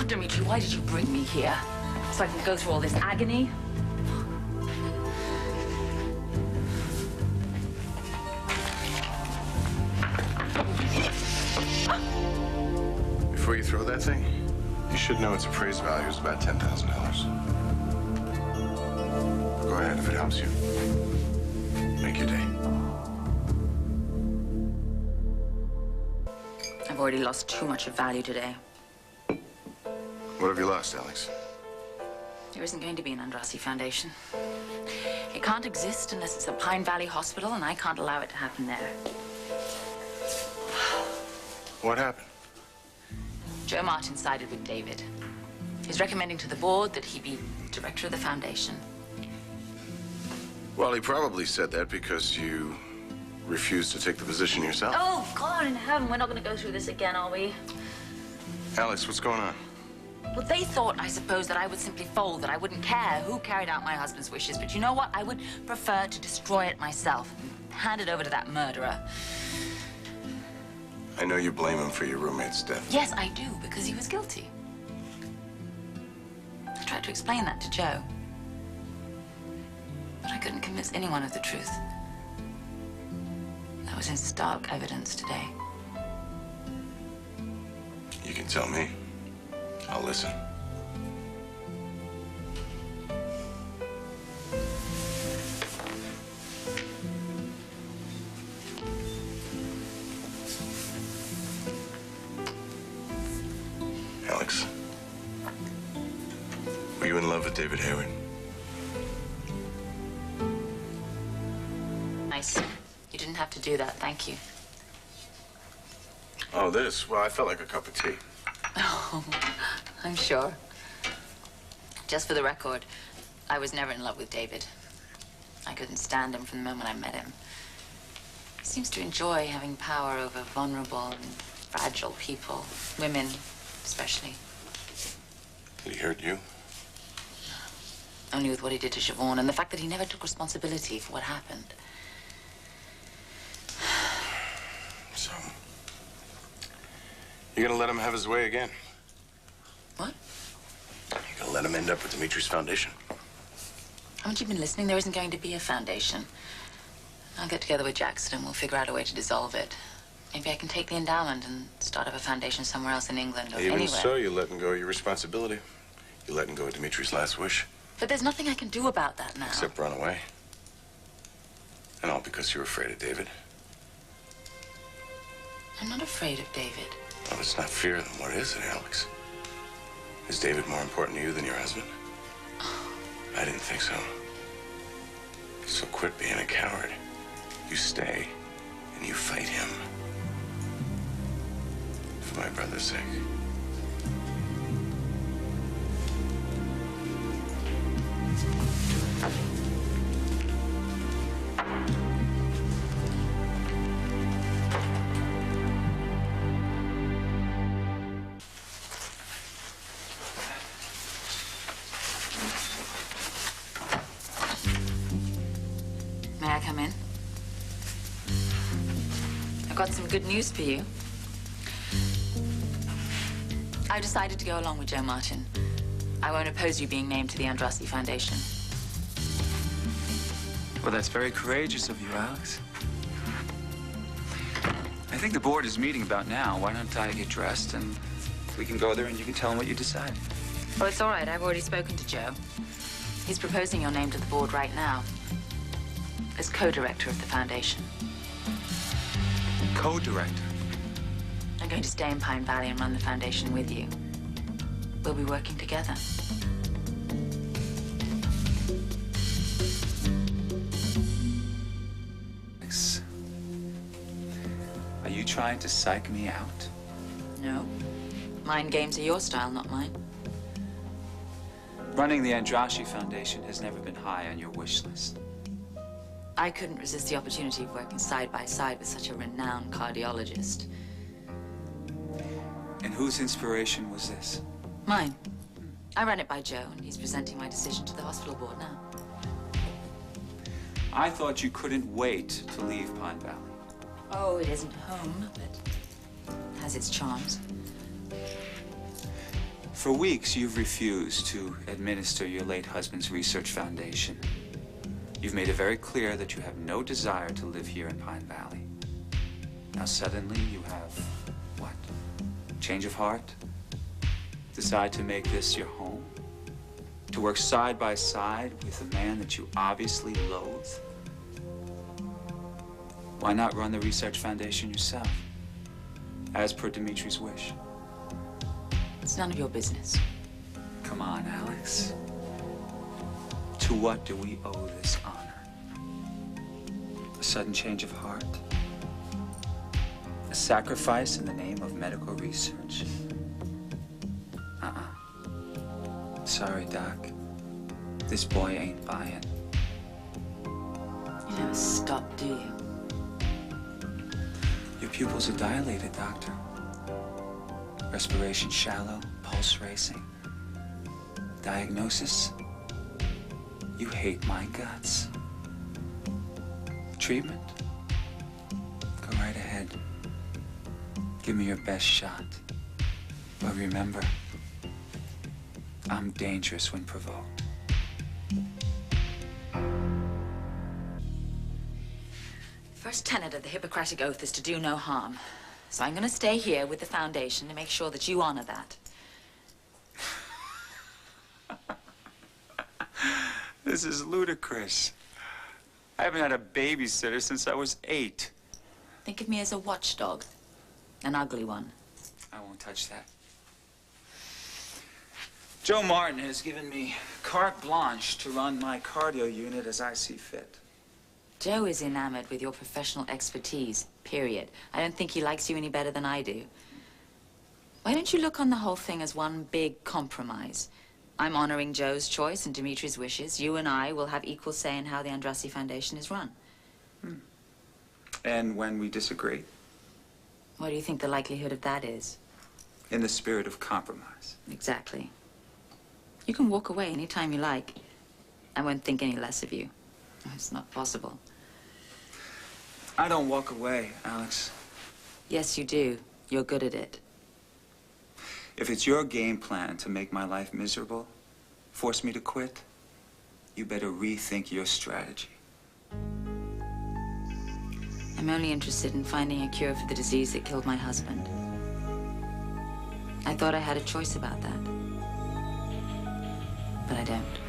God, Dimitri, why did you bring me here? So I can go through all this agony? Before you throw that thing, you should know its appraised value is about $10,000. Go ahead if it helps you. Make your day. I've already lost too much of value today. What have you lost, Alex? There isn't going to be an Andrassy Foundation. It can't exist unless it's a Pine Valley hospital, and I can't allow it to happen there. What happened? Joe Martin sided with David. He's recommending to the board that he be director of the foundation. Well, he probably said that because you refused to take the position yourself. Oh, God in heaven, we're not going to go through this again, are we? Alex, what's going on? Well, they thought, I suppose, that I would simply fold, that I wouldn't care who carried out my husband's wishes. But you know what? I would prefer to destroy it myself and hand it over to that murderer. I know you blame him for your roommate's death. Yes, I do, because he was guilty. I tried to explain that to Joe. But I couldn't convince anyone of the truth. That was in stark evidence today. You can tell me. I'll listen. Alex, were you in love with David Hayward? Nice. You didn't have to do that, thank you. Oh, this? Well, I felt like a cup of tea. Oh, I'm sure. Just for the record, I was never in love with David. I couldn't stand him from the moment I met him. He seems to enjoy having power over vulnerable and fragile people, women especially. Did he hurt you? Only with what he did to Siobhan and the fact that he never took responsibility for what happened. So, you're gonna let him have his way again? What? You're gonna let him end up with Dimitri's foundation? Haven't you been listening? There isn't going to be a foundation. I'll get together with Jackson and we'll figure out a way to dissolve it. Maybe I can take the endowment and start up a foundation somewhere else in England or Even anywhere. so, you're letting go of your responsibility. You're letting go of Dimitri's last wish. But there's nothing I can do about that now. Except run away. And all because you're afraid of David. I'm not afraid of David. Well, if it's not fear, then what is it, Alex? Is David more important to you than your husband? I didn't think so. So quit being a coward. You stay and you fight him. For my brother's sake. May I come in? I've got some good news for you. I've decided to go along with Joe Martin. I won't oppose you being named to the Andrassy Foundation. Well, that's very courageous of you, Alex. I think the board is meeting about now. Why don't I get dressed and we can go there and you can tell them what you decide. Oh, it's all right. I've already spoken to Joe. He's proposing your name to the board right now as co-director of the foundation. Co-director? I'm going to stay in Pine Valley and run the foundation with you. We'll be working together. Alex, are you trying to psych me out? No. Mind games are your style, not mine. Running the Andrassy Foundation has never been high on your wish list. I couldn't resist the opportunity of working side by side with such a renowned cardiologist. And whose inspiration was this? Mine. I ran it by Joe, and he's presenting my decision to the hospital board now. I thought you couldn't wait to leave Pine Valley. Oh, it isn't home, but it has its charms. For weeks, you've refused to administer your late husband's research foundation. You've made it very clear that you have no desire to live here in Pine Valley. Now suddenly you have, what? Change of heart? Decide to make this your home? To work side by side with a man that you obviously loathe? Why not run the research foundation yourself, as per Dimitri's wish? It's none of your business. Come on, Alex. To what do we owe this honor? A sudden change of heart? A sacrifice in the name of medical research? Sorry, Doc. This boy ain't buying. You never stop, do you? Your pupils are dilated, Doctor. Respiration shallow, pulse racing. Diagnosis? You hate my guts. Treatment? Go right ahead. Give me your best shot. But remember, I'm dangerous when provoked. First tenet of the Hippocratic Oath is to do no harm. So I'm going to stay here with the foundation to make sure that you honor that. This is ludicrous. I haven't had a babysitter since I was 8. Think of me as a watchdog. An ugly one. I won't touch that. Joe Martin has given me carte blanche to run my cardio unit as I see fit. Joe is enamored with your professional expertise, period. I don't think he likes you any better than I do. Why don't you look on the whole thing as one big compromise? I'm honoring Joe's choice and Dimitri's wishes. You and I will have equal say in how the Andrassy Foundation is run. And when we disagree? What do you think the likelihood of that is? In the spirit of compromise. Exactly. You can walk away anytime you like. I won't think any less of you. It's not possible. I don't walk away, Alex. Yes, you do. You're good at it. If it's your game plan to make my life miserable, force me to quit, you better rethink your strategy. I'm only interested in finding a cure for the disease that killed my husband. I thought I had a choice about that. But I don't.